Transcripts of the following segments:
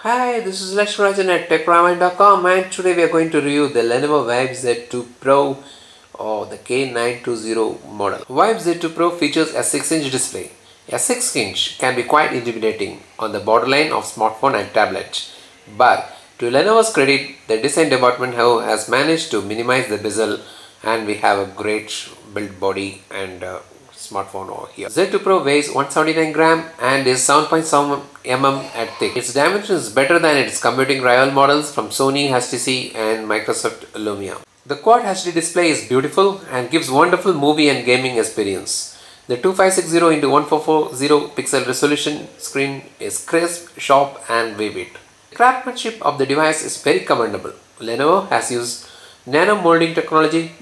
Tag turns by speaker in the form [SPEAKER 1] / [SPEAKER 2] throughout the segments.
[SPEAKER 1] Hi, this is Lakshmarajan at TechRaman.com, and today we are going to review the Lenovo Vibe Z2 Pro or the K920 model. Vibe Z2 Pro features a 6-inch display. A 6-inch can be quite intimidating on the borderline of smartphone and tablet, but to Lenovo's credit, the design department has managed to minimize the bezel, and we have a great built body and smartphone over here. Z2 Pro weighs 179 gram and is 7.7 mm at thick. Its dimension is better than its competing rival models from Sony, HTC and Microsoft Lumia. The Quad HD display is beautiful and gives wonderful movie and gaming experience. The 2560x1440 pixel resolution screen is crisp, sharp and vivid. The craftsmanship of the device is very commendable. Lenovo has used nano molding technology,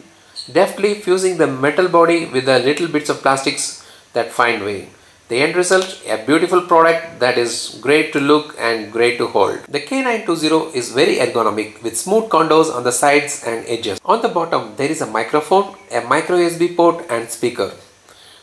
[SPEAKER 1] deftly fusing the metal body with the little bits of plastics that find way. The end result, a beautiful product that is great to look and great to hold. The K920 is very ergonomic with smooth contours on the sides and edges. On the bottom there is a microphone, a micro USB port and speaker.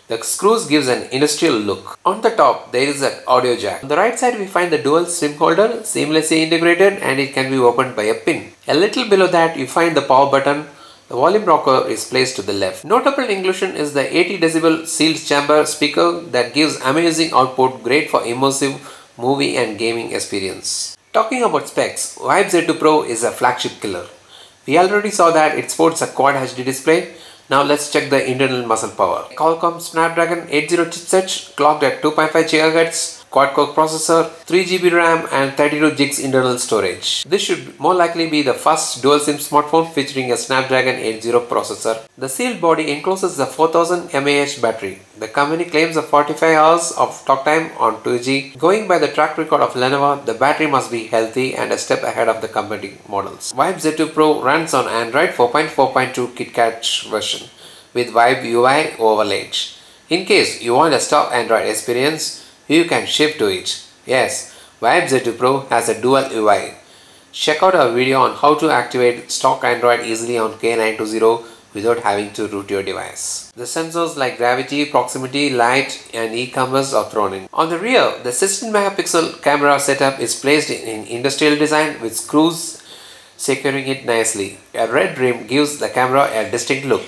[SPEAKER 1] The screws gives an industrial look. On the top there is an audio jack. On the right side we find the dual SIM holder seamlessly integrated and it can be opened by a pin. A little below that you find the power button. The volume rocker is placed to the left. Notable inclusion is the 80 decibel sealed chamber speaker that gives amazing output, great for immersive movie and gaming experience. Talking about specs, Vibe Z2 Pro is a flagship killer. We already saw that it sports a Quad HD display. Now let's check the internal muscle power. Qualcomm Snapdragon 80 chipset clocked at 2.5 GHz. Quad-core processor, 3GB RAM and 32GB internal storage. This should more likely be the first dual SIM smartphone featuring a Snapdragon 80 processor. The sealed body encloses the 4000 mAh battery. The company claims a 45 hours of talk time on 2G. Going by the track record of Lenovo, the battery must be healthy and a step ahead of the competing models. Vibe Z2 Pro runs on Android 4.4.2 KitKat version with Vibe UI overlaid. In case you want a stock Android experience, you can shift to it. Yes, Vibe Z2 Pro has a dual UI. Check out our video on how to activate stock Android easily on K920 without having to root your device. The sensors like gravity, proximity, light and e-commerce are thrown in. On the rear, the 16 megapixel camera setup is placed in industrial design with screws securing it nicely. A red rim gives the camera a distinct look.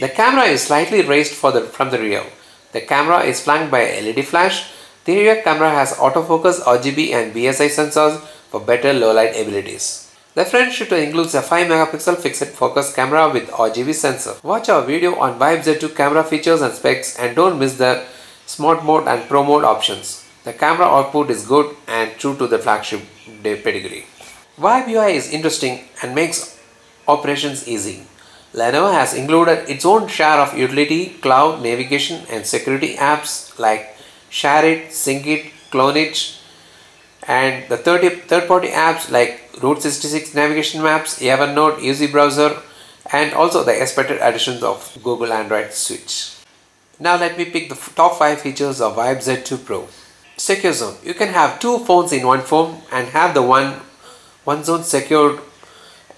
[SPEAKER 1] The camera is slightly raised from the rear. The camera is flanked by a LED flash. The rear camera has autofocus, RGB and BSI sensors for better low light abilities. The front shooter includes a 5 megapixel fixed focus camera with RGB sensor. Watch our video on Vibe Z2 camera features and specs and don't miss the Smart Mode and Pro Mode options. The camera output is good and true to the flagship pedigree. Vibe UI is interesting and makes operations easy. Lenovo has included its own share of utility, cloud, navigation and security apps like Share It, Sync It, Clone It and the third-party apps like Route 66 navigation maps, Evernote, UC browser and also the expected additions of Google Android switch. Now let me pick the top 5 features of Vibe Z2 Pro. Secure Zone. You can have two phones in one phone and have the one zone secured.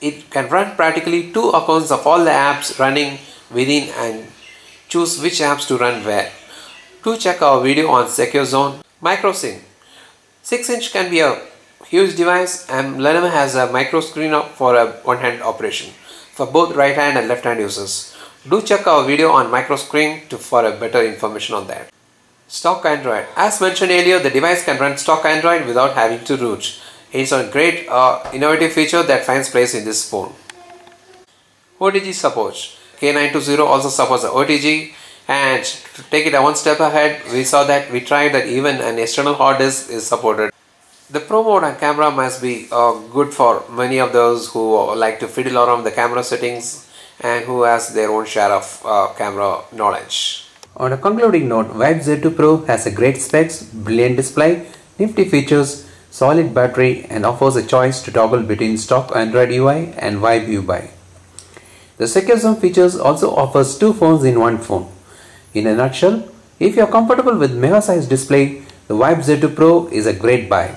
[SPEAKER 1] It can run practically two accounts of all the apps running within and choose which apps to run where. Do check our video on Secure Zone. Micro SIM. 6-inch can be a huge device and Lenovo has a micro screen for a one-hand operation for both right-hand and left-hand users. Do check our video on micro screen for a better information on that. Stock Android. As mentioned earlier, the device can run stock Android without having to root. It's a great innovative feature that finds place in this phone. OTG support. K920 also supports the OTG. And to take it one step ahead, we saw that we tried that even an external hard disk is supported. The Pro Mode and camera must be good for many of those who like to fiddle around the camera settings and who has their own share of camera knowledge. On a concluding note, Vibe Z2 Pro has a great specs, brilliant display, nifty features, solid battery and offers a choice to toggle between stock Android UI and Vibe UI. The Secure Zone features also offers two phones in one phone. In a nutshell, if you are comfortable with mega size display, the Vibe Z2 Pro is a great buy.